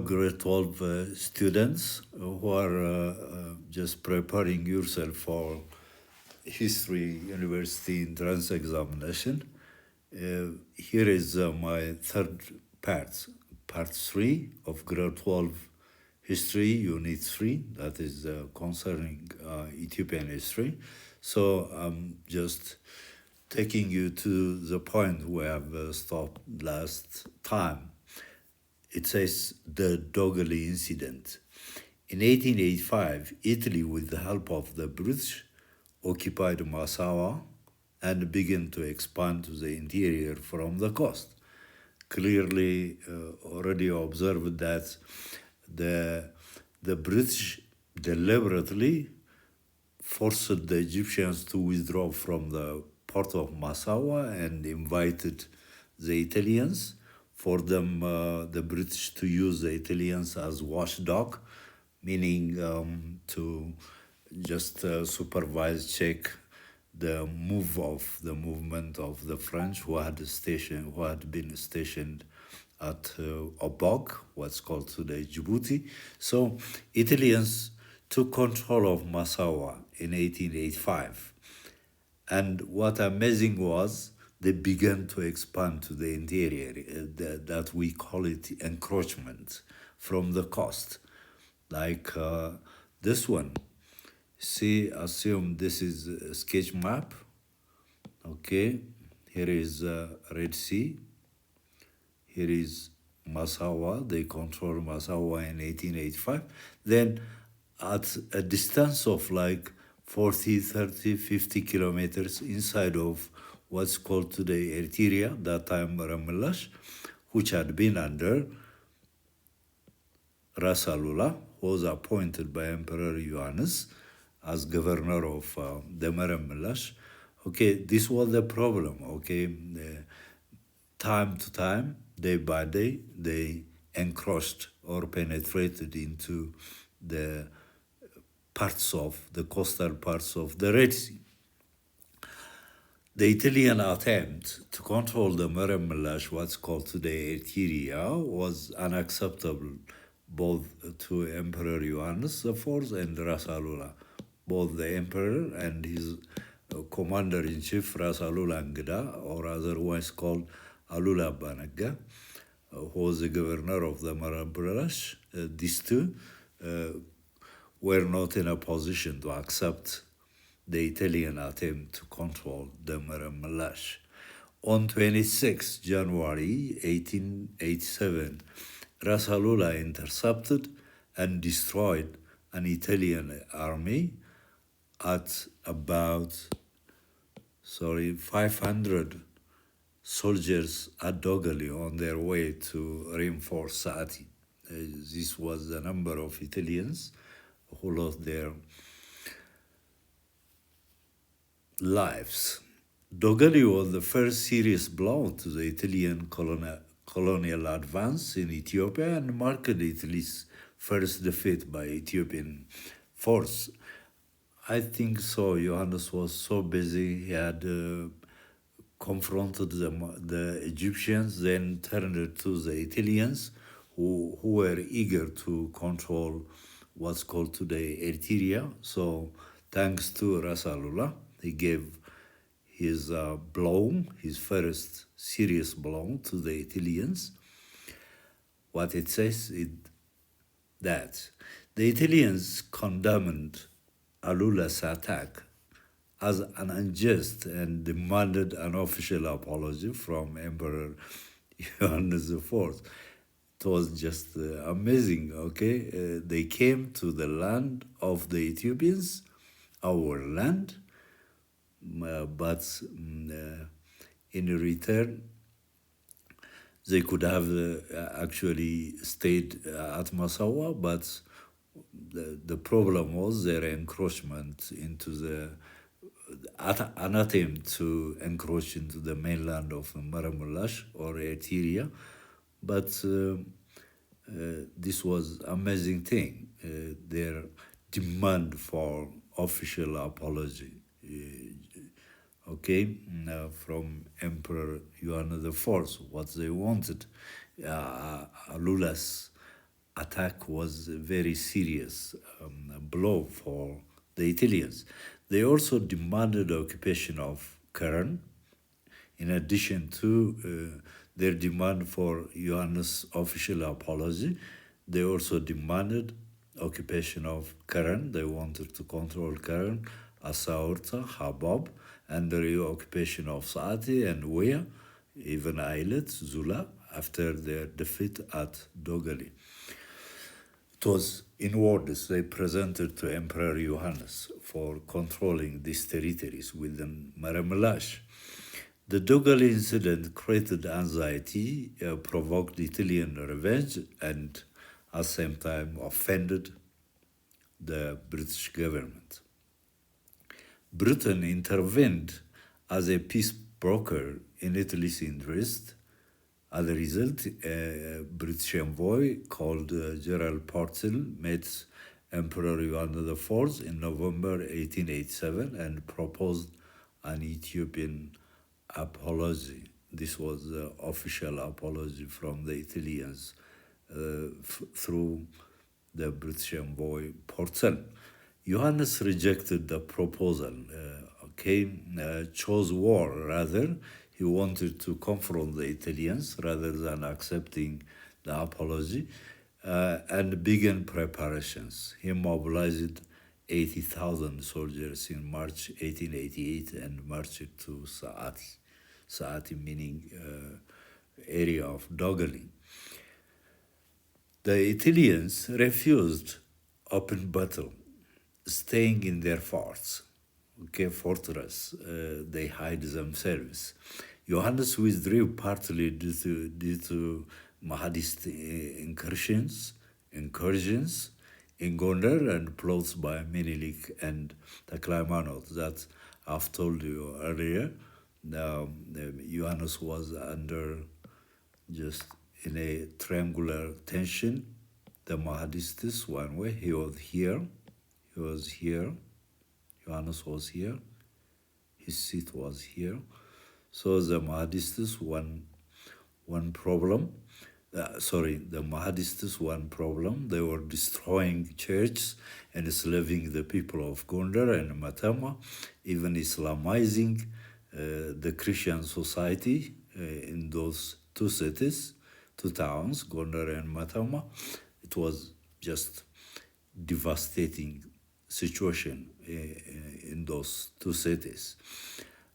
grade 12 students who are just preparing yourself for history university entrance examination. Here is my third part 3 of grade 12 history, unit 3, that is concerning Ethiopian history. So I'm just taking you to the point where I've stopped last time. It says the DOGALI incident. In 1885, Italy, with the help of the British, occupied Massawa and began to expand to the interior from the coast. Clearly, already observed that the British deliberately forced the Egyptians to withdraw from the port of Massawa and invited the Italians for them, the British, to use the Italians as watchdog, meaning to just supervise, check the movement of the French who had been stationed at Obok, what's called today Djibouti. So Italians took control of Massawa in 1885. And what amazing was they began to expand to the interior, that we call it encroachment from the coast, like this one. See, assume this is a sketch map. Okay, here is Red Sea. Here is Massawa. They control Massawa in 1885. Then at a distance of like 40, 30, 50 kilometers inside of what's called today Eritrea, that time Ramallash, which had been under Ras Alula, was appointed by Emperor Ioannis as governor of the Ramallash. Okay, this was the problem, okay? Time to time, day by day, they encroached or penetrated into the coastal parts of the Red Sea. The Italian attempt to control the Melash, what's called today Eritrea, was unacceptable both to Emperor Ioannis IV and Ras Alula. Both the emperor and his commander-in-chief, Ras Alula Ngida, or otherwise called Alula Banaga, who was the governor of the Melash, these two were not in a position to accept the Italian attempt to control the Melash. On 26 January 1887, Ras Alula intercepted and destroyed an Italian army at about 500 soldiers at Dogali on their way to reinforce Saati. This was the number of Italians who lost their lives. Dogali was the first serious blow to the Italian colonial advance in Ethiopia and marked Italy's first defeat by Ethiopian force. I think so. Ioannis was so busy, he had confronted the Egyptians, then turned to the Italians, who were eager to control what's called today Eritrea. So thanks to Ras Alula, he gave his his first serious blow to the Italians. What it says is that the Italians condemned Alula's attack as an unjust and demanded an official apology from Emperor Ioannis IV. It was just amazing, okay? They came to the land of the Ethiopians, our land, but in return, they could have actually stayed at Massawa, but the problem was their encroachment into an attempt to encroach into the mainland of Maramulash or Eritrea. But this was amazing thing, their demand for official apology, from Emperor Ioannis IV, what they wanted. Alula's attack was a very serious blow for the Italians. They also demanded the occupation of Karen, in addition to their demand for Johannes' official apology. They also demanded occupation of Karen. They wanted to control Karen, Asaurta, Habab, and the reoccupation of Saati and Wea, even Ailet, Zula, after their defeat at Dogali. It was in words they presented to Emperor Johannes for controlling these territories within Maremelash. The Dogali incident created anxiety, provoked Italian revenge, and at the same time offended the British government. Britain intervened as a peace broker in Italy's interest. As a result, a British envoy called Gerald Portal met Emperor Johannes IV in November 1887 and proposed an Ethiopian apology. This was the official apology from the Italians through the British envoy Portal. Johannes rejected the proposal, chose war rather. He wanted to confront the Italians rather than accepting the apology and began preparations. He mobilized 80,000 soldiers in March 1888 and marched to Saati. Saati meaning area of Dogali. The Italians refused open battle, staying in their forts, fortress. They hide themselves. Johannes withdrew partly due to Mahadist incursions in Gondar and plots by Menelik and Taklaimanot that I've told you earlier. Johannes was under just in a triangular tension. The Mahadists one way, he was here, Johannes was here, his seat was here. So the Mahadists one problem. The Mahadists one problem. They were destroying churches and enslaving the people of Gondar and Matama, even Islamizing the Christian society in those two cities, two towns, Gondar and Matama. It was just devastating situation in those two cities.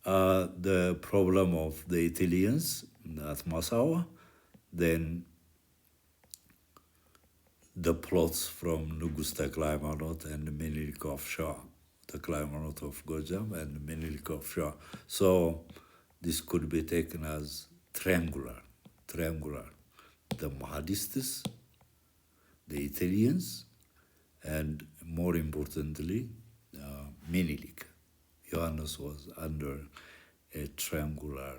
The problem of the Italians at Massawa, then the plots from Nugus Taklaimanot and Menelik of Shah, Taklaimanot of Gojam and Menelik of Shah. So this could be taken as triangular. The Mahadists, the Italians, and more importantly, Menelik. Johannes was under a triangular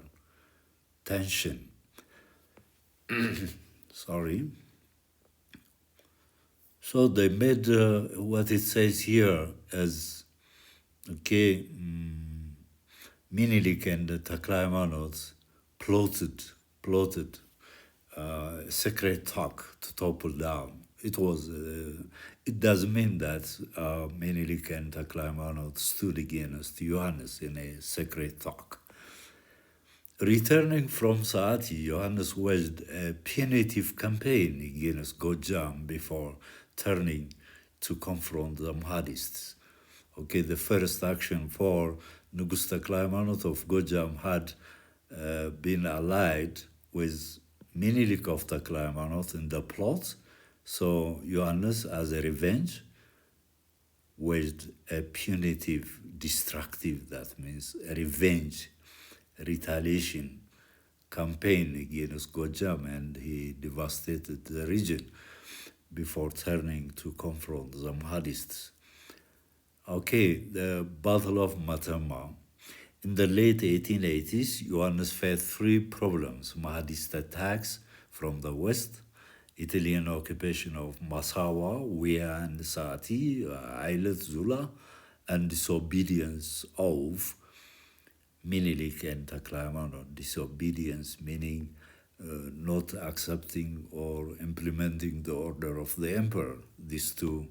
tension. Sorry. So they made what it says here as, Menelik and the Taklaimanot plotted secret talk to topple down. It does mean that Menelik and Taklaimanot stood against Johannes in a secret talk. Returning from Saati, Johannes waged a punitive campaign against Gojam before turning to confront the Mahadists. The first action for Nugus Taklaimanot of Gojam had been allied with Menelik of Taklaimanot in the plot. So Johannes, as a revenge, waged a punitive, destructive, that means a revenge, retaliation campaign against Gojam, and he devastated the region before turning to confront the Mahadists. The Battle of Matama. In the late 1880s, Johannes faced three problems: Mahadist attacks from the west, Italian occupation of Massawa, Wea and Saati, Ailet, Zula, and disobedience of Menelik and Taklaimanot. Disobedience meaning not accepting or implementing the order of the emperor. These two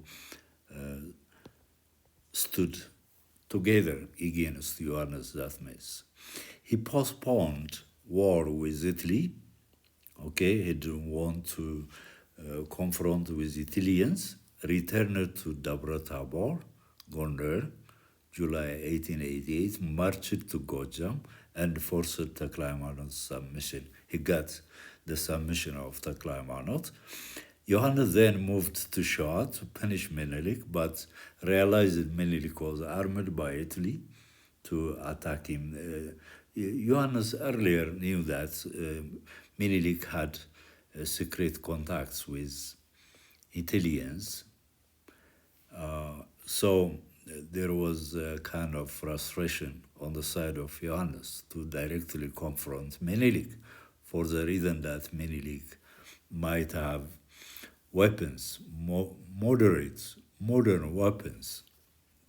stood together against Johannes Zatmes. He postponed war with Italy. Okay, he didn't want to confront with Italians. Returned to Dabra Tabor, Gondar, July 1888, marched to Gojam and forced Taklaimanot's submission. He got the submission of Taklaimanot. Johannes then moved to Shah to punish Menelik, but realized Menelik was armed by Italy to attack him. Johannes earlier knew that Menelik had secret contacts with Italians, so there was a kind of frustration on the side of Johannes to directly confront Menelik, for the reason that Menelik might have weapons, modern weapons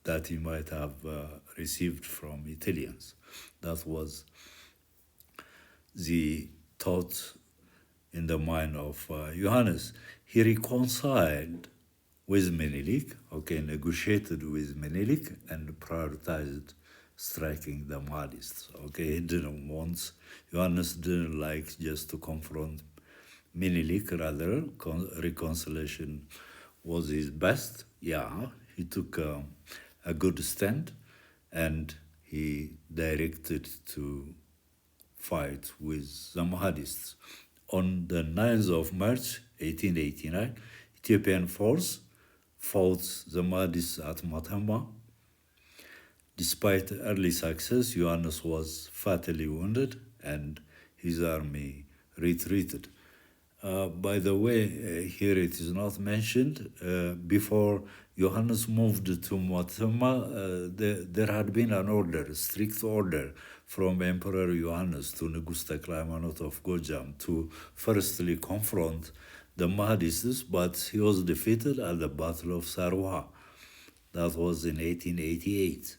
that he might have received from Italians. That was the thought in the mind of Johannes. He reconciled with Menelik, negotiated with Menelik and prioritized striking the Mahdists. Johannes didn't like just to confront Menelik, rather, reconciliation was his best. Yeah, he took a good stand and he directed to fight with the Mahdists. On the 9th of March 1889, Ethiopian force fought the Mahdists at Matamba. Despite early success, Johannes was fatally wounded and his army retreated. By the way, here it is not mentioned, before Johannes moved to Matamba, there had been an order, a strict order from Emperor Johannes to Nugus Taklaimanot of Gojam to firstly confront the Mahdists, but he was defeated at the Battle of Sarwa. That was in 1888.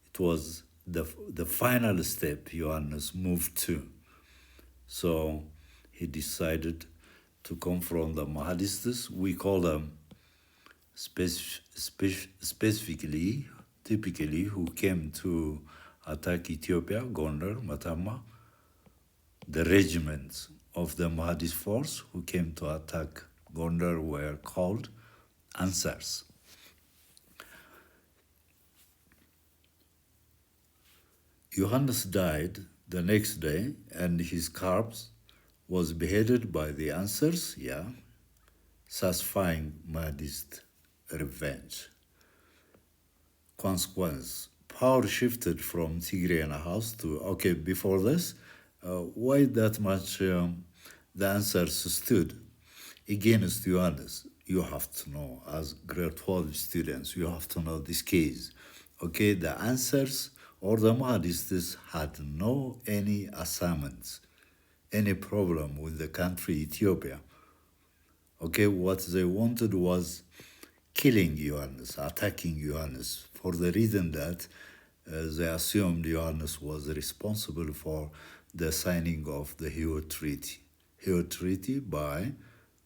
It was the final step Johannes moved to. So he decided to confront the Mahdists. We call them typically, who came to attack Ethiopia, Gondar, Matama. The regiments of the Mahdist force who came to attack Gondar were called Ansars. Johannes died the next day and his corpse was beheaded by the Ansars, satisfying Mahdist revenge. Consequence, power shifted from Tigray House to, before this, why that much the Ansars stood against Johannes? You have to know, as grade 12 students, you have to know this case. The Ansars or the Mahdists had no any assignments, any problem with the country Ethiopia. What they wanted was killing Johannes, attacking Johannes, for the reason that they assumed Johannes was responsible for the signing of the Hewitt Treaty. Hewitt Treaty by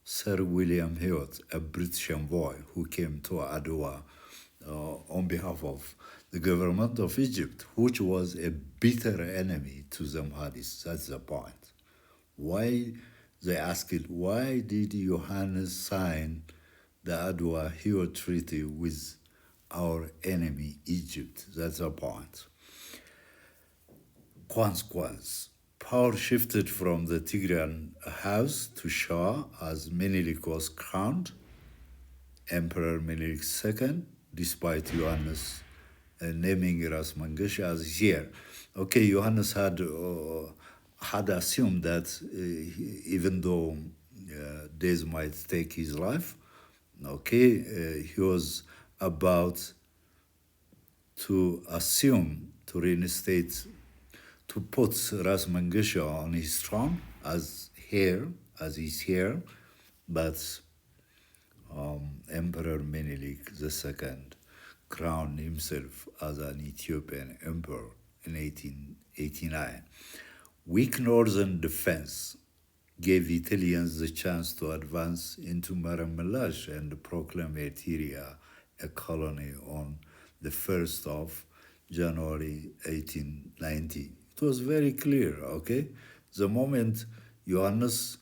Sir William Hewitt, a British envoy who came to Adwa on behalf of the government of Egypt, which was a bitter enemy to the Mahdists. That's the point. Why, they asked, why did Johannes sign the Adwa Hewitt Treaty with our enemy Egypt? That's the point. Consequence, power shifted from the Tigrayan house to Shah as Menelik was crowned, Emperor Menelik II, despite Johannes naming Ras Mangasha as his heir. Johannes had assumed that even though days might take his life, he was about to assume, to reinstate, to put Ras Mangasha on his throne as his heir, but Emperor Menelik II crowned himself as an Ethiopian emperor in 1889. Weak northern defense gave Italians the chance to advance into Marrakesh and proclaim Eritrea a colony on the 1st of January 1890. It was very clear, okay? The moment Johannes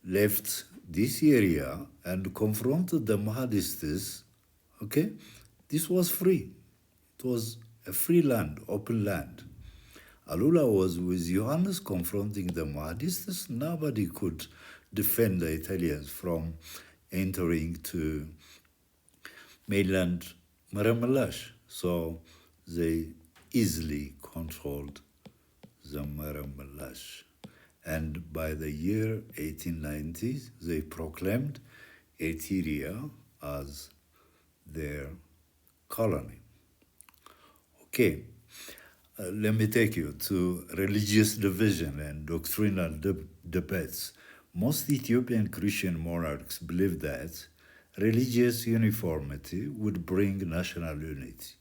left this area and confronted the Mahdists, okay, this was free. It was a free land, open land. Alula was with Johannes confronting the Mahdists. Nobody could defend the Italians from entering to mainland Marrakesh. So they easily controlled the Marrakesh. And by the year 1890, they proclaimed Eritrea as their colony. Okay, let me take you to religious division and doctrinal debates. Most Ethiopian Christian monarchs believed that religious uniformity would bring national unity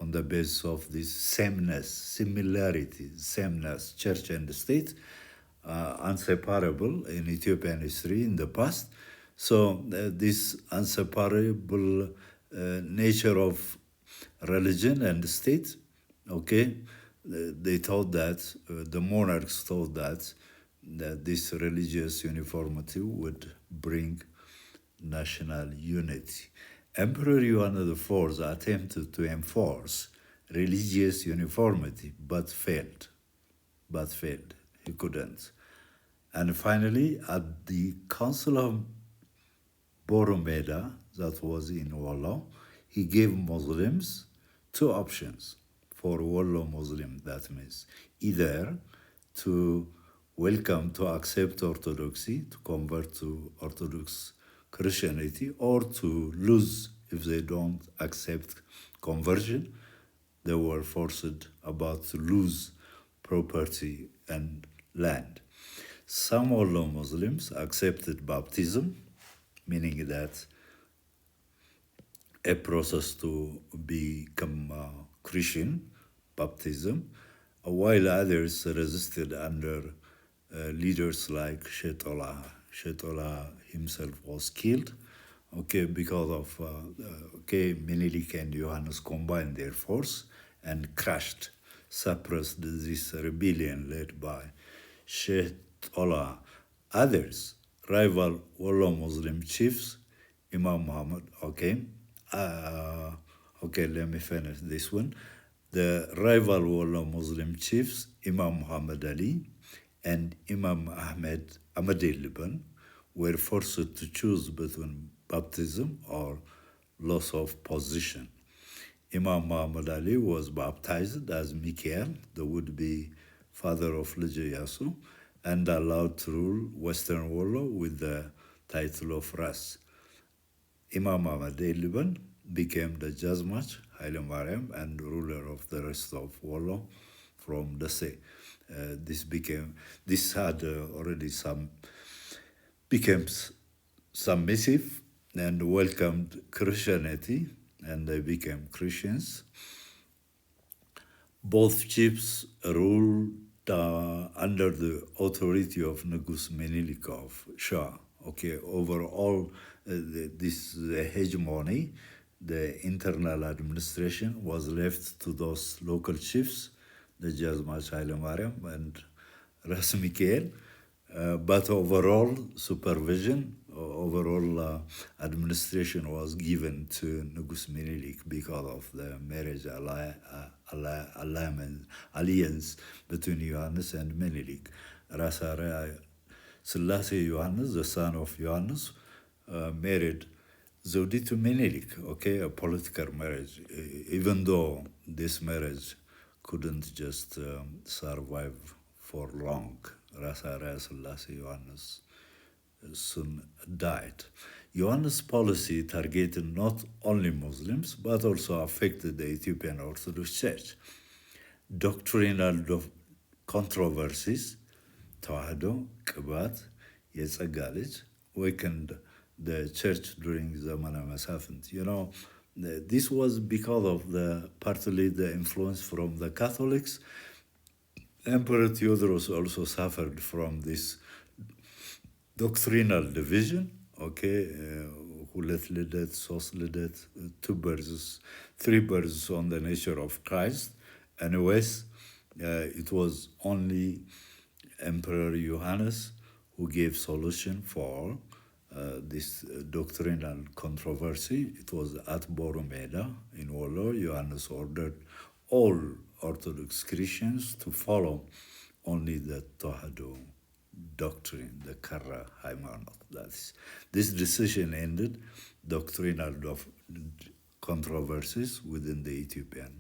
on the basis of this sameness, similarity, sameness, church and state, inseparable in Ethiopian history in the past. So this inseparable nature of religion and state, okay, they thought that, the monarchs thought that this religious uniformity would bring national unity. Emperor Johannes IV attempted to enforce religious uniformity, but failed. He couldn't. And finally, at the Council of Boromeda, that was in Wollo, he gave Muslims two options for Wollo Muslim. That means either to welcome, to accept Orthodoxy, to convert to Orthodox Christianity, or to lose if they don't accept conversion. They were forced about to lose property and land. Some Wollo Muslims accepted baptism, meaning that a process to become Christian, baptism, while others resisted under leaders like Shetola. Shetola himself was killed, okay, because of, Menelik and Johannes combined their force and crushed, suppressed this rebellion led by Shetola. Others, rival Wollo Muslim chiefs, Imam Muhammad, let me finish this one. The rival Wollo Muslim chiefs, Imam Muhammad Ali and Imam Ahmad Liban, were forced to choose between baptism or loss of position. Imam Muhammad Ali was baptized as Mikael, the would-be father of Lijayasu, and allowed to rule Western Wollo with the title of Ras. Imam Ahmad Liban became the Jazmach, Haile Mariam, and ruler of the rest of Wollo from the sea. This had already became submissive and welcomed Christianity, and they became Christians. Both chiefs ruled under the authority of Negus Menelik of Shah. Okay, overall, the hegemony, the internal administration was left to those local chiefs, the Jazmach Haile Mariam and Ras Mikael. But overall supervision, overall administration was given to Negus Menelik because of the marriage alliance between Johannes and Menelik. Ras Selassie Johannes, the son of Johannes, married Zewditu Menelik, okay, a political marriage, even though this marriage couldn't just survive for long. Ras Selassie Johannes soon died. Johannes' policy targeted not only Muslims, but also affected the Ethiopian Orthodox Church. Doctrinal controversies, Tawhado, Kabat, Yetzagalij, weakened the church during Zamana Masafint. This was because of partly the influence from the Catholics. Emperor Theodorus also suffered from this doctrinal division, okay, ሁለት ሶስት ልደት three birds on the nature of Christ. Anyways, it was only Emperor Johannes who gave solution for this doctrinal controversy. It was at Boromeda in Wolo. Johannes ordered all Orthodox Christians to follow only the Tohado doctrine, the Kara Haimanot. This decision ended doctrinal controversies within the Ethiopian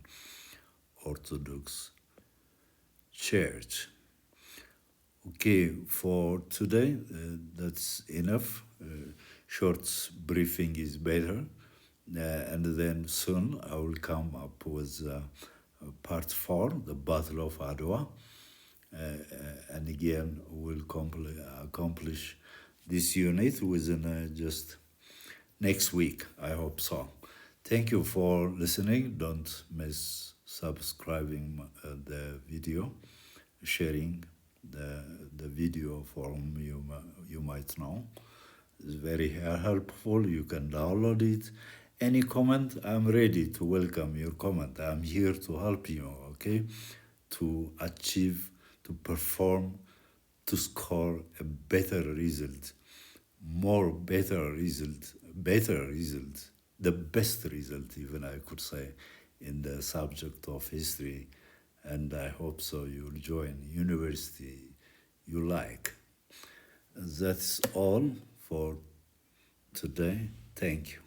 Orthodox Church. Okay, for today, that's enough. Short briefing is better. And then soon I will come up with part 4, the Battle of Adwa. And again, we'll accomplish this unit within just next week. I hope so. Thank you for listening. Don't miss subscribing the video, sharing the video for whom you might know. It's very helpful. You can download it. Any comment, I'm ready to welcome your comment. I'm here to help you, okay? To achieve, to perform, to score a better result, better result, the best result, even I could say, in the subject of history. And I hope so you'll join university you like. That's all for today. Thank you.